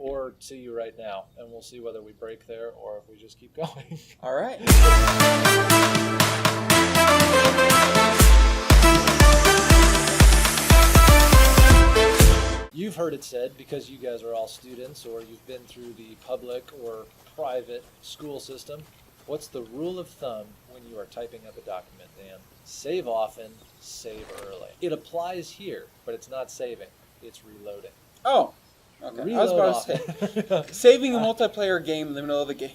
or to you right now, and we'll see whether we break there or if we just keep going. All right. You've heard it said, because you guys are all students or you've been through the public or private school system, what's the rule of thumb when you are typing up a document, Dan? Save often, save early. It applies here, but it's not saving. It's reloading. Oh, okay. Reload I was about to say, saving a multiplayer game in the middle of the game,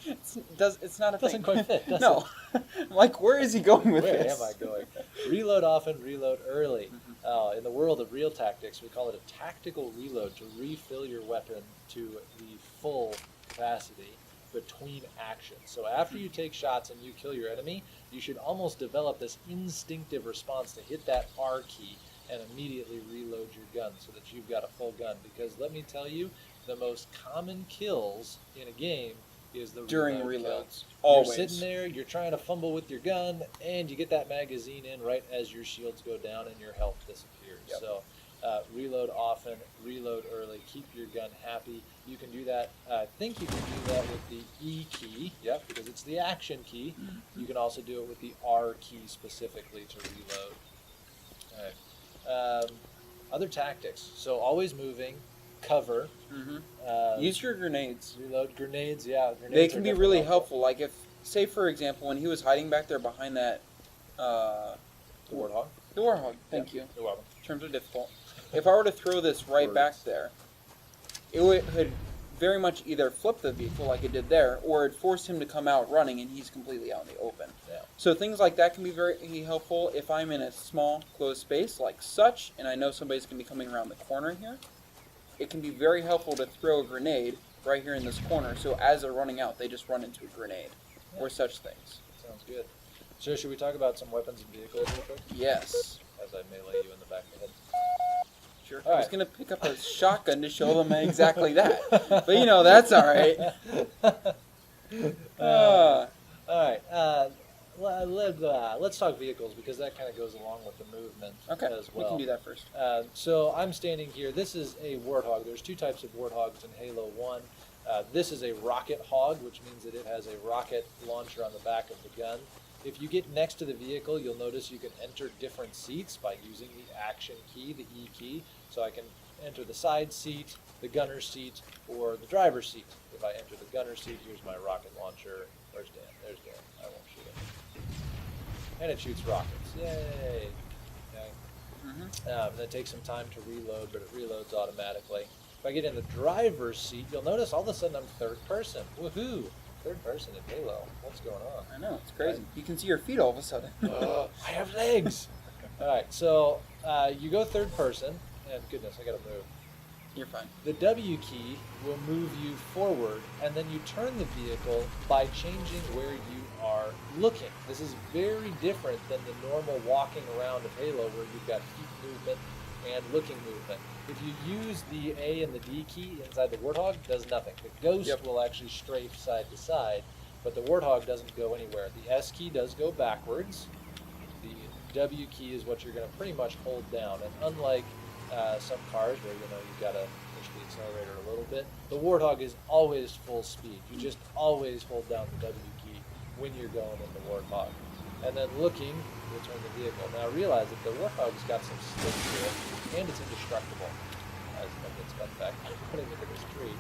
it's not a thing. Doesn't quite fit, does no. it? Like, where is he going with Where this? am I going? Reload often, reload early. In the world of real tactics, we call it a tactical reload, to refill your weapon to the full capacity between actions. So after you take shots and you kill your enemy, you should almost develop this instinctive response to hit that R key and immediately reload your gun so that you've got a full gun. Because let me tell you, the most common kills in a game is the during reload reloads. kill. Always. You're sitting there, you're trying to fumble with your gun, and you get that magazine in right as your shields go down and your health disappears. Yep. So reload often, reload early, keep your gun happy. You can do that, I think you can do that with the E key, yep, because it's the action key. Mm-hmm. You can also do it with the R key specifically to reload. All right. Other tactics, so always moving, cover. Use your grenades. Reload grenades, yeah. Grenades They can be really helpful. Like if, say for example, when he was hiding back there behind that... The Warthog? The Warthog, thank you. You're welcome. Terms are difficult. If I were to throw this right back there, it would very much either flip the vehicle like it did there, or it forced him to come out running and he's completely out in the open. Yeah. So things like that can be very helpful if I'm in a small, closed space like such, and I know somebody's going to be coming around the corner here. It can be very helpful to throw a grenade right here in this corner, so as they're running out, they just run into a grenade, or such things. Sounds good. So should we talk about some weapons and vehicles real quick? Yes. As I melee you in the back of the head. Sure. All I was right. going to pick up a shotgun to show them exactly that. But, you know, that's all right. All right. Let's talk vehicles, because that kind of goes along with the movement Okay, as well. we can do that first. So I'm standing here. This is a Warthog. There's two types of Warthogs in Halo 1. This is a rocket hog, which means that it has a rocket launcher on the back of the gun. If you get next to the vehicle, you'll notice you can enter different seats by using the action key, the E key. So I can enter the side seat, the gunner seat, or the driver's seat. If I enter the gunner seat, here's my rocket launcher. Where's Dan? There's Dan. I won't shoot it. And it shoots rockets. Yay! Okay. And it takes some time to reload, but it reloads automatically. If I get in the driver's seat, you'll notice all of a sudden I'm third person. Woohoo! Third person in Halo. What's going on? I know, it's crazy. You can see your feet all of a sudden. I have legs! Alright, so you go third person, and goodness, I gotta move. You're fine. The W key will move you forward, and then you turn the vehicle by changing where you are looking. This is very different than the normal walking around of Halo, where you've got feet movement and looking movement. If you use the A and the D key inside the Warthog, it does nothing. The Ghost will actually strafe side to side, but the Warthog doesn't go anywhere. The S key does go backwards. The W key is what you're going to pretty much hold down, and unlike some cars where you've got to push the accelerator a little bit, the Warthog is always full speed. You just always hold down the W key when you're going in the Warthog. And then looking, you'll turn the vehicle. Now realize that the Warthog's got some stick to it, and it's indestructible. As it gets cut back, running into this tree,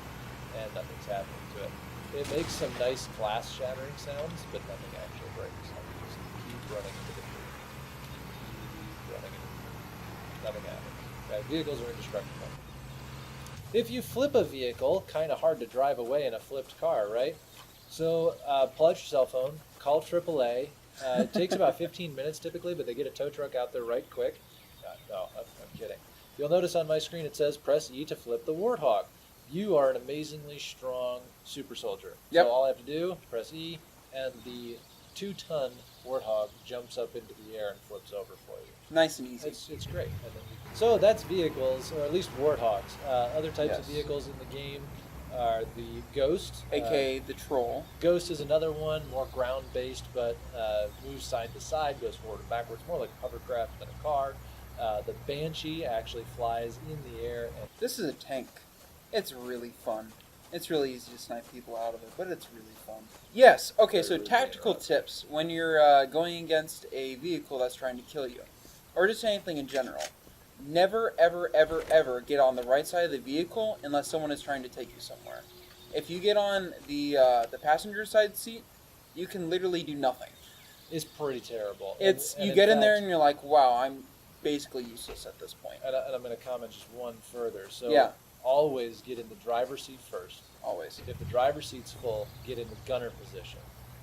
and nothing's happening to it. It makes some nice glass-shattering sounds, but nothing actually breaks. I can just keep running into the tree. Keep running into the tree. Nothing happens. Right? Vehicles are indestructible. If you flip a vehicle, kind of hard to drive away in a flipped car, right? So pull out your cell phone, call AAA. It takes about 15 minutes typically, but they get a tow truck out there right quick. No, I'm kidding. You'll notice on my screen it says press E to flip the Warthog. You are an amazingly strong super soldier. Yep. So all I have to do is press E, and the 2-ton Warthog jumps up into the air and flips over for you. Nice and easy. It's great. And then so that's vehicles, or at least Warthogs. Other types of Yes. vehicles in the game are the Ghost. AKA the Troll. Ghost is another one, more ground-based, but moves side to side, goes forward and backwards, more like a hovercraft than a car. The Banshee actually flies in the air. And This is a tank. It's really fun. It's really easy to snipe people out of it, but it's really fun. Yes, okay, so tactical tips when you're going against a vehicle that's trying to kill you, or just anything in general. Never, ever, ever, ever get on the right side of the vehicle unless someone is trying to take you somewhere. If you get on the passenger side seat, you can literally do nothing. It's pretty terrible. It's and you get in there fact, and you're like, wow, I'm basically useless at this point. And I'm going to comment just one further. So Yeah. always get in the driver's seat first. Always. If the driver's seat's full, get in the gunner position.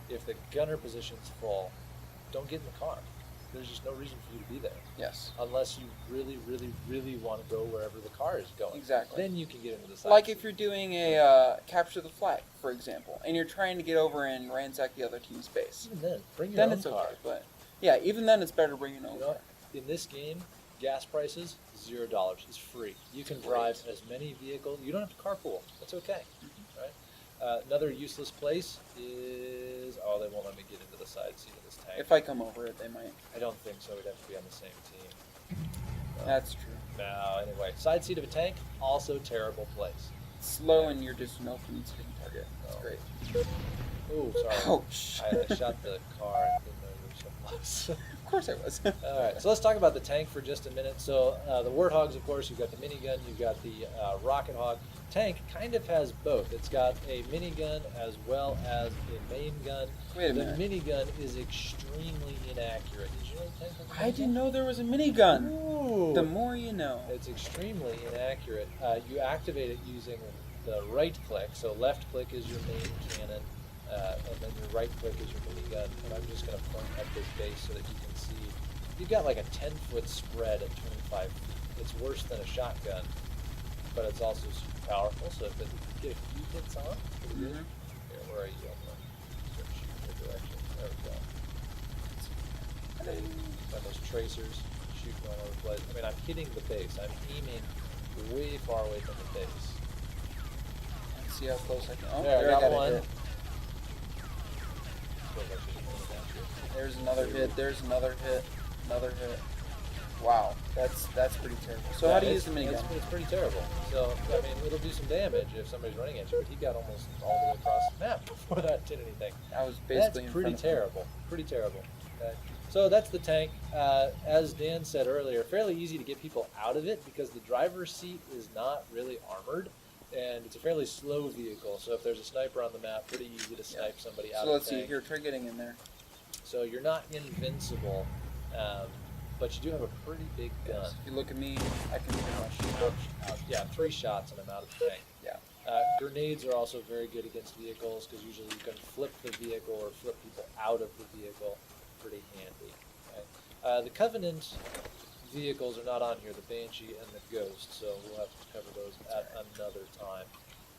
If the gunner position's full, don't get in the car. There's just no reason for you to be there. Yes. Unless you really, really, really want to go wherever the car is going. Exactly. Then you can get into the side Like seat. if you're doing a capture the flag, for example, and you're trying to get over and ransack the other team's base. Even then, bring your Then own it's car. okay, but yeah, even then it's better to bring your own You know, car. in this game, gas prices $0. It's free. You can drive as many vehicles. You don't have to carpool. That's okay, right? Another useless place is they won't let me get into the side seat of this tank. If I come over it, they might. I don't think so. We'd have to be on the same team. That's true. No, anyway, side seat of a tank, also terrible place. Slow and you're just an open sitting target. That's great. Oh, sorry. Ouch. I shot the car and didn't know you were so close. Of course I was. All right, so let's talk about the tank for just a minute. So the Warthogs, of course, you've got the minigun, you've got the Rocket Hog. Tank kind of has both. It's got a minigun as well as a main gun. Wait a the minute. minigun is extremely inaccurate. Did you know the tank has a I minigun? didn't know there was a minigun. Ooh. The more you know. It's extremely inaccurate. You activate it using the right click. So left click is your main cannon, and then your right click is your minigun. And I'm just going to point at this base so that you can see. You've got like a 10-foot spread at 25 feet. It's worse than a shotgun, but it's also super powerful. So if it get a few hits on, pretty good. Here, where are you? I'm going to start shooting your direction. There we go. By those tracers shooting all over the place. I mean, I'm hitting the base. I'm aiming way far away from the base. Let's see how close I can. Oh, There, I got it one. hit. There's another hit. There's another hit. Another hit. Wow, that's pretty terrible. So how do you use the minigun? It's pretty terrible. So I mean, it'll do some damage if somebody's running at you, but he got almost all the way across the map before that did anything. I was basically That's in pretty front of him. terrible. Pretty terrible. Okay. So that's the tank. As Dan said earlier, fairly easy to get people out of it because the driver's seat is not really armored, and it's a fairly slow vehicle. So if there's a sniper on the map, pretty easy to snipe somebody out So of let's the see. tank. Here, try getting in there. So you're not invincible, but you do have a pretty big gun. If you look at me, I can pretty much. Ouch. Yeah, 3 shots and I'm out of the tank. Yeah. Grenades are also very good against vehicles because usually you can flip the vehicle or flip people out of the vehicle. Pretty handy. Okay? The Covenant vehicles are not on here, the Banshee and the Ghost, so we'll have to cover those at another time.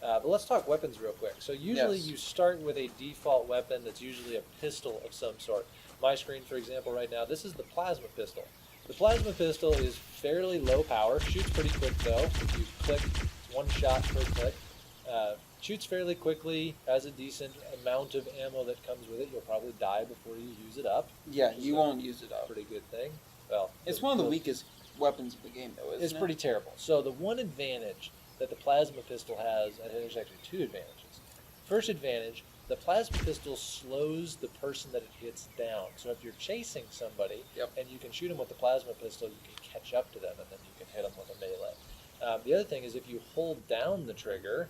But let's talk weapons real quick. So usually Yes. you start with a default weapon that's usually a pistol of some sort. My screen, for example, right now, this is the plasma pistol. The plasma pistol is fairly low power, shoots pretty quick though. If you click, it's 1 shot per click. Shoots fairly quickly, has a decent amount of ammo that comes with it. You'll probably die before you use it up. Yeah, you won't use it up. Pretty good thing. Well, It's one of the weakest weapons of the game, though, isn't it? It's pretty terrible. So the one advantage that the plasma pistol has, and there's actually 2 advantages. First advantage, the plasma pistol slows the person that it hits down. So if you're chasing somebody and you can shoot them with the plasma pistol, you can catch up to them and then you can hit them with a melee. The other thing is if you hold down the trigger,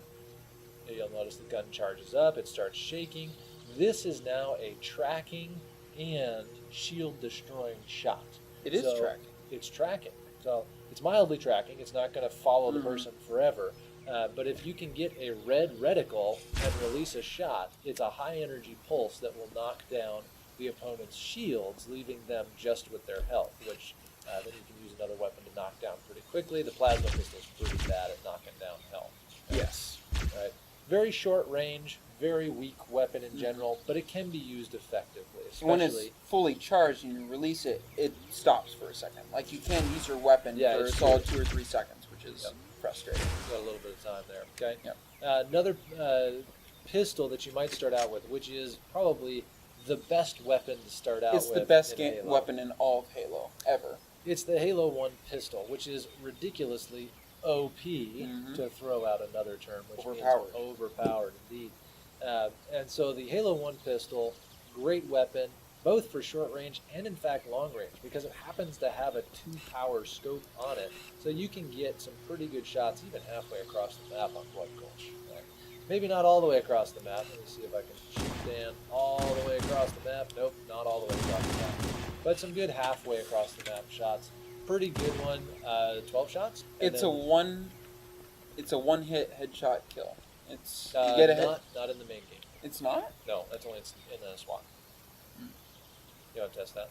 you'll notice the gun charges up, it starts shaking. This is now a tracking and shield destroying shot. It is tracking. It's tracking. So it's mildly tracking. It's not going to follow the person forever. But if you can get a red reticle and release a shot, it's a high energy pulse that will knock down the opponent's shields, leaving them just with their health, which then you can use another weapon to knock down pretty quickly. The plasma pistol is pretty bad at knocking down health. Yes. Right. Very short range, very weak weapon in general, but it can be used effectively, especially When it's fully charged and you release it, it stops for a second. Like you can't use your weapon for a it's solid true. 2 or 3 seconds, which is frustrating. Got a little bit of time there. Okay. Yep. Another pistol that you might start out with, which is probably the best weapon to start out with. It's the best in Halo. weapon in all of Halo, ever. It's the Halo 1 pistol, which is ridiculously OP to throw out another term, which Overpowered. means overpowered indeed. And so the Halo 1 pistol, great weapon, both for short range and in fact long range, because it happens to have a 2-power scope on it, so you can get some pretty good shots even halfway across the map on Blood Gulch. Maybe not all the way across the map. Let me see if I can shoot Dan all the way across the map. Nope, not all the way across the map. But some good halfway across the map shots. Pretty good one. 12 shots. It's a one-hit headshot kill. It's not in the main game. It's not? No, that's only in the SWAT. You want to test that?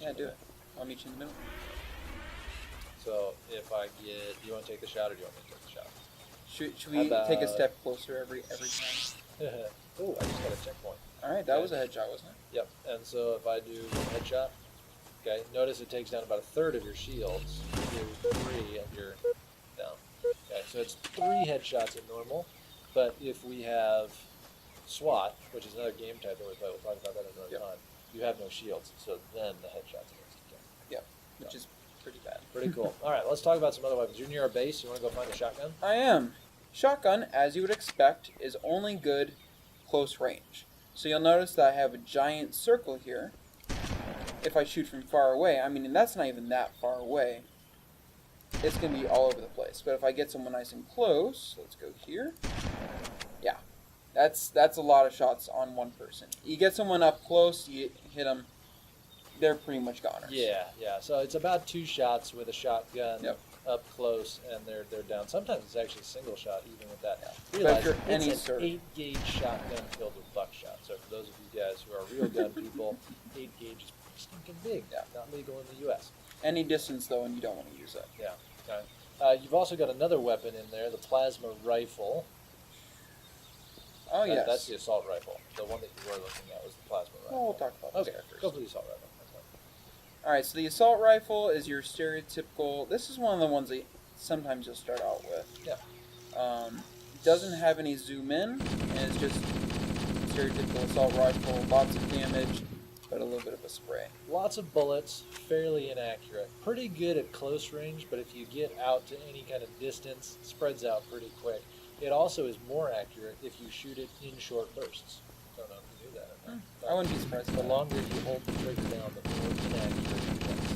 Yeah, do it. I'll meet you in the middle. So if I get, do you want to take the shot or do you want me to take the shot? Should we take a step closer every time? Oh, I just got a checkpoint. All right, that was a headshot, wasn't it? Yep. And so if I do one headshot, okay, notice it takes down about a third of your shields. You do 3 and you're down. Okay, so it's 3 headshots in normal, but if we have SWAT, which is another game type that we play, we'll talk about that another time, you have no shields, so then the headshots are kill. Yep, which is pretty bad. Pretty cool. All right, let's talk about some other weapons. You're near our base. You want to go find a shotgun? I am. Shotgun, as you would expect, is only good close range. So you'll notice that I have a giant circle here. If I shoot from far away, I mean, and that's not even that far away, it's going to be all over the place. But if I get someone nice and close, let's go here. Yeah, that's a lot of shots on one person. You get someone up close, you hit them, they're pretty much goners. Yeah. So it's about 2 shots with a shotgun up close, and they're down. Sometimes it's actually a single shot, even with that. Realize it's an 8-gauge shotgun filled with buckshot. So for those of you guys who are real gun people, 8 gauge is pretty stinking big. Yeah. Not legal in the U.S. Any distance though, and you don't want to use it. Yeah. Okay. You've also got another weapon in there, the plasma rifle. Oh yes. That's the assault rifle. The one that you were looking at was the plasma rifle. Oh, we'll talk about those after. Go for the assault rifle. Alright, so the assault rifle is your stereotypical... This is one of the ones that sometimes you'll start out with. Yeah. Doesn't have any zoom in, and it's just stereotypical assault rifle, lots of damage, but a little bit of a spray. Lots of bullets, fairly inaccurate. Pretty good at close range, but if you get out to any kind of distance, it spreads out pretty quick. It also is more accurate if you shoot it in short bursts. Don't know if you knew that or not. I wouldn't be surprised. The longer you hold the trigger down, the more inaccurate it gets.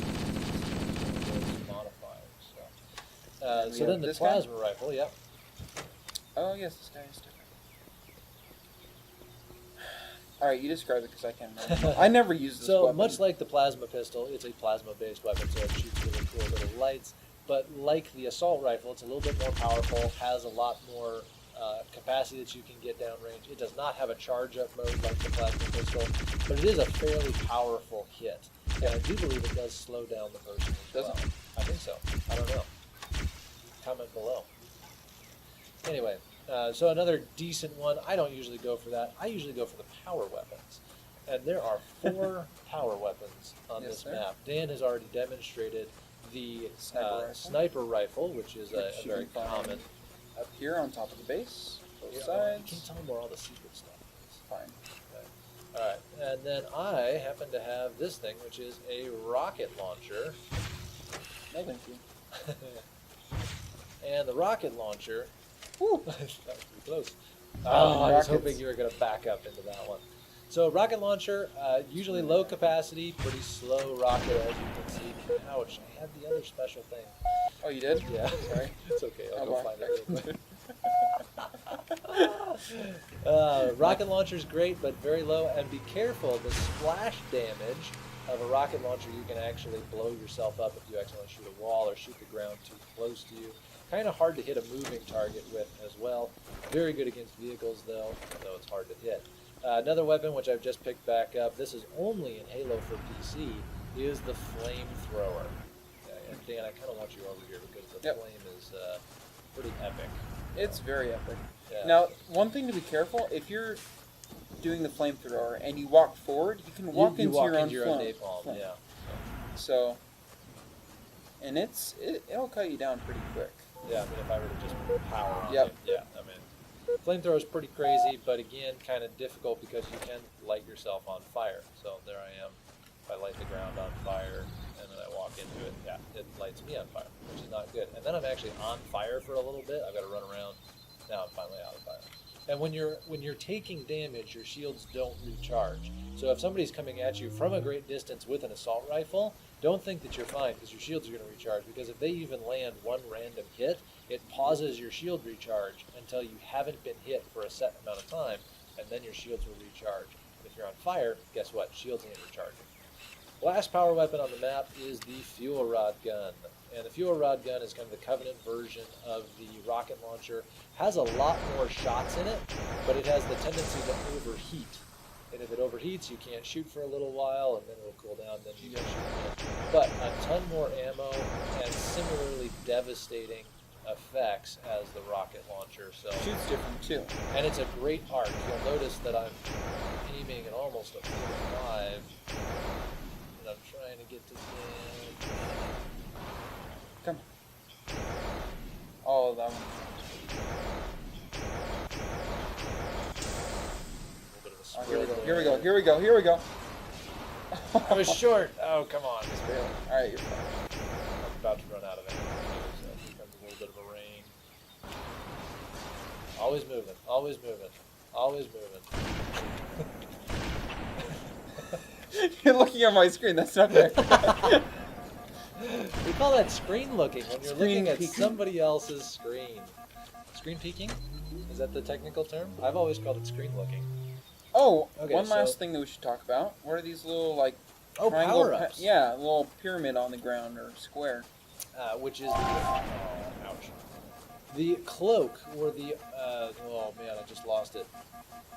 Those modifiers. So then the plasma rifle, yep. Oh yes, this guy is different. Alright, you describe it because I can't remember. I never used this weapon. So much like the plasma pistol, it's a plasma-based weapon, so it shoots really cool little lights. But like the assault rifle, it's a little bit more powerful, has a lot more capacity that you can get downrange. It does not have a charge-up mode like the plasma pistol, but it is a fairly powerful hit. And I do believe it does slow down the person as well. Does it? I think so. I don't know. Comment below. Anyway, so another decent one. I don't usually go for that. I usually go for the power weapons. And there are 4 power weapons on this map. Dan has already demonstrated the sniper rifle, which is a very common. Up here on top of the base, both sides. You can't tell them where all the secret stuff is. Fine. Okay. All right, and then I happen to have this thing, which is a rocket launcher. No, thank you. And the rocket launcher. Woo! That was pretty close. Oh, I was hoping you were going to back up into that one. So rocket launcher, usually low capacity, pretty slow rocket, as you can see. Ouch! I had the other special thing. Oh, you did? Yeah. Sorry. It's okay. I'll go find it real quick. Rocket launcher's great, but very low. And be careful, the splash damage of a rocket launcher, you can actually blow yourself up if you accidentally shoot a wall or shoot the ground too close to you. Kind of hard to hit a moving target with as well. Very good against vehicles, though it's hard to hit. Another weapon, which I've just picked back up, this is only in Halo for PC, is the flamethrower. And Dan, I kind of want you over here because the flame is pretty epic. It's very epic. Yeah. Now, one thing to be careful, if you're doing the flamethrower and you walk forward, you can walk into your own napalm. Yeah. So, and it'll cut you down pretty quick. Yeah, I mean, if I were to just power on Yep. it. Yeah, I mean, flamethrower is pretty crazy, but again, kind of difficult because you can light yourself on fire. So there I am. If I light the ground on fire and then I walk walk into it, yeah, it lights me on fire, which is not good. And then I'm actually on fire for a little bit. I've got to run around. Now I'm finally out of fire. And when you're taking damage, your shields don't recharge. So if somebody's coming at you from a great distance with an assault rifle, don't think that you're fine because your shields are going to recharge. Because if they even land one random hit, it pauses your shield recharge until you haven't been hit for a set amount of time, and then your shields will recharge. And if you're on fire, guess what? Shields ain't recharging. Last power weapon on the map is the fuel rod gun. And the fuel rod gun is kind of the Covenant version of the rocket launcher. Has a lot more shots in it, but it has the tendency to overheat. And if it overheats, you can't shoot for a little while, and then it'll cool down, then you can shoot again. But a ton more ammo and similarly devastating effects as the rocket launcher. So Shoots different too. and it's a great arc. You'll notice that I'm aiming at almost a 45, and I'm trying to get to the end. Come on. Oh, that one. A little bit of a Oh, spread here we go. there. Here we go. Here we go. Here we go. I was short. Oh, come on. Just barely. All right, you're fine. I'm about to run out of ammo, so it becomes a little bit of a rain. Always moving. Always moving. Always moving. You're looking at my screen. That's not fair. We call that screen looking when you're Screen looking at peeking. somebody else's screen. Screen peeking? Is that the technical term? I've always called it screen looking. Oh, Okay, one last so- thing that we should talk about. What are these little like Oh, triangle? power-ups. Yeah, a little pyramid on the ground or square. Which is the ouch. The cloak or the oh man, I just lost it.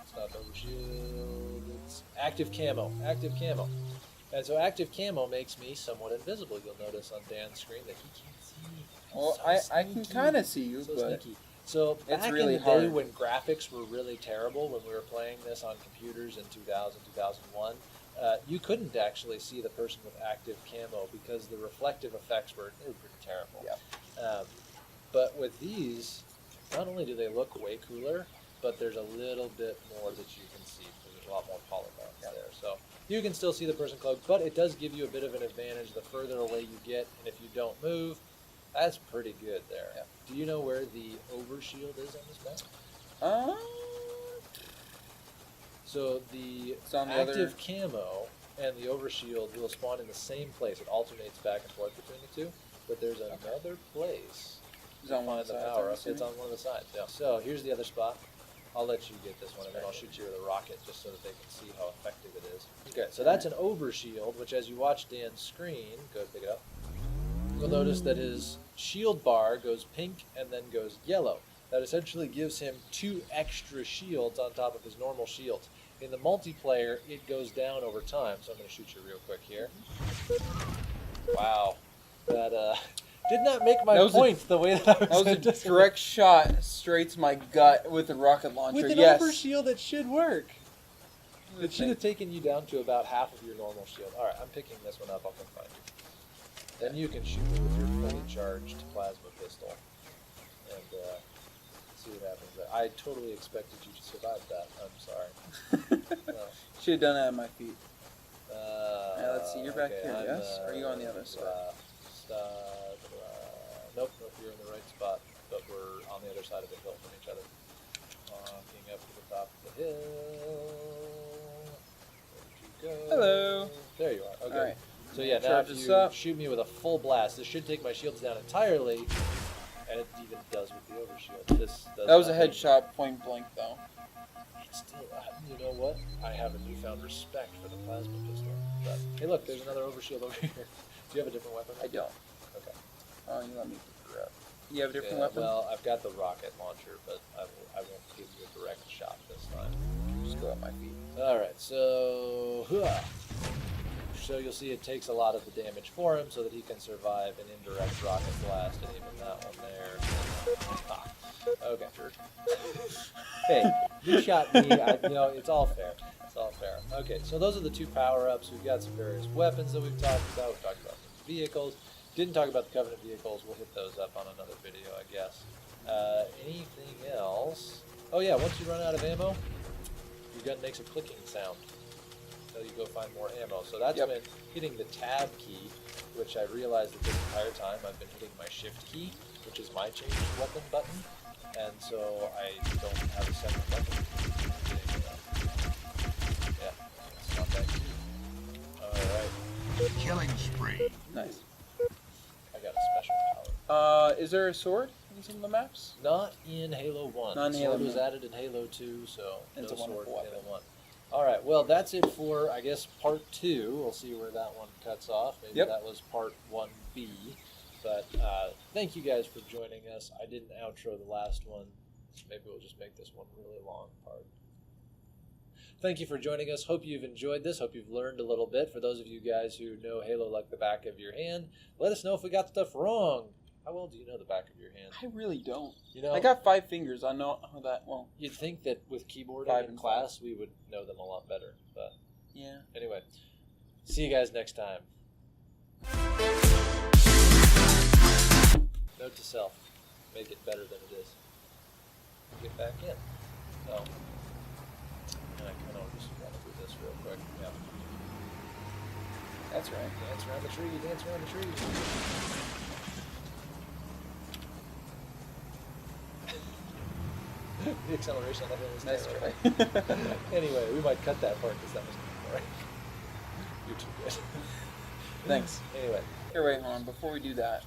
It's not overshield. It's active camo. Active camo. And so active camo makes me somewhat invisible. You'll notice on Dan's screen that he can't see me. He's Well, so I can sneaky. kind of see you, So but sneaky. So it's back really in the day hard. when graphics were really terrible, when we were playing this on computers in 2000, 2001, you couldn't actually see the person with active camo because the reflective effects were pretty terrible. Yeah. But with these, not only do they look way cooler, but there's a little bit more that you can see because there's a lot more polygons there. So you can still see the person cloaked, but it does give you a bit of an advantage the further away you get, and if you don't move, that's pretty good there. Yeah. Do you know where the overshield is on this map? So the It's on the active camo and the overshield will spawn in the same place. It alternates back and forth between the two, but there's another place. It's on one Find of the the sides, power I'm up. It's assuming. on one of the sides. Yeah. So here's the other spot. I'll let you get this one, and then I'll shoot you with a rocket just so that they can see how effective it is. Okay, so that's an overshield, which as you watch Dan's screen, go pick it up. You'll notice that his shield bar goes pink and then goes yellow. That essentially gives him 2 extra shields on top of his normal shields. In the multiplayer, it goes down over time, so I'm going to shoot you real quick here. Wow. That did not make my That was point the way that I was That was a anticipating. direct shot straight to my gut with the rocket launcher. With an Yes. overshield, it should work. It should have taken you down to about half of your normal shield. Alright, I'm picking this one up. I'll come find you. Then you can shoot it with your fully charged plasma pistol. And see what happens there. I totally expected you to survive that. I'm sorry. Should have done that at my feet. Let's see, you're back here, yes? Or are you on the other side? Nope, you're in the right spot, but we're on the other side of the hill from each other. Walking up to the top of the hill. Where'd you go? Hello. There you are. Okay. Alright. So yeah, now Charge if this you up. shoot me with a full blast, this should take my shields down entirely, and it even does with the overshield. This does That was a nothing. headshot point blank, though. It's still, you know what? I have a newfound respect for the plasma pistol. But, hey, look, there's another overshield over here. Do you have a different weapon? I don't. Okay. Oh, you let me pick her up. You have a different Yeah, weapon? Well, I've got the rocket launcher, but I won't give you a direct shot this time. Just go at my feet. All right, so so you'll see it takes a lot of the damage for him, so that he can survive an indirect rocket blast, and even that one there. Ah, okay. Hey, you shot me. It's all fair. It's all fair. Okay, so those are the 2 power-ups. We've got some various weapons that we've talked about. We've talked about vehicles. Didn't talk about the Covenant vehicles. We'll hit those up on another video, I guess. Anything else? Oh yeah, once you run out of ammo, your gun makes a clicking sound until you go find more ammo. So that's Yep. when hitting the tab key which I realized that this entire time I've been hitting my shift key, which is my change weapon button, and so I don't have a second weapon. Yeah, it's not that key. Alright. Killing spree. Nice. I got a special power. Is there a sword in some of the maps? Not in Halo 1. Not in The Halo sword was 1. added in Halo 2, so It's no a sword in wonderful Halo weapon. 1. Alright, well, that's it for, I guess, part 2. We'll see where that one cuts off. Maybe Yep. that was part 1B. But thank you guys for joining us. I didn't outro the last one. Maybe we'll just make this one really long part. Thank you for joining us. Hope you've enjoyed this. Hope you've learned a little bit. For those of you guys who know Halo like the back of your hand, let us know if we got stuff wrong. How well do you know the back of your hand? I really don't. You know, I got 5 fingers. I know how that. Well, you'd think that with keyboarding 5 in and class, we would know them a lot better. But yeah. anyway, see you guys next time. Note to self, make it better than it is. Get back in. So, and I kind of just want to do this real quick. Yeah. That's right. Dance around the tree, dance around the tree. The acceleration on that one was Nice terrible. try. Anyway, we might cut that part because that was boring. You're too good. Thanks. Anyway. Here, wait, hold on. Before we do that,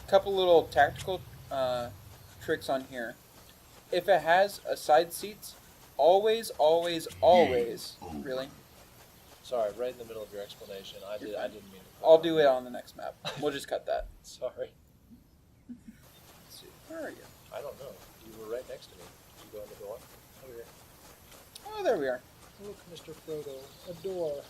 a couple little tactical tricks on here. If it has a side seats, always, really. Sorry, right in the middle of your explanation. I didn't mean to. I'll do it on the next map. We'll just cut that. Sorry. Let's see. Where are you? I don't know. You were right next to me. Did you go in the door? Over here. Oh, there we are. Look, Mr. Frodo, a door.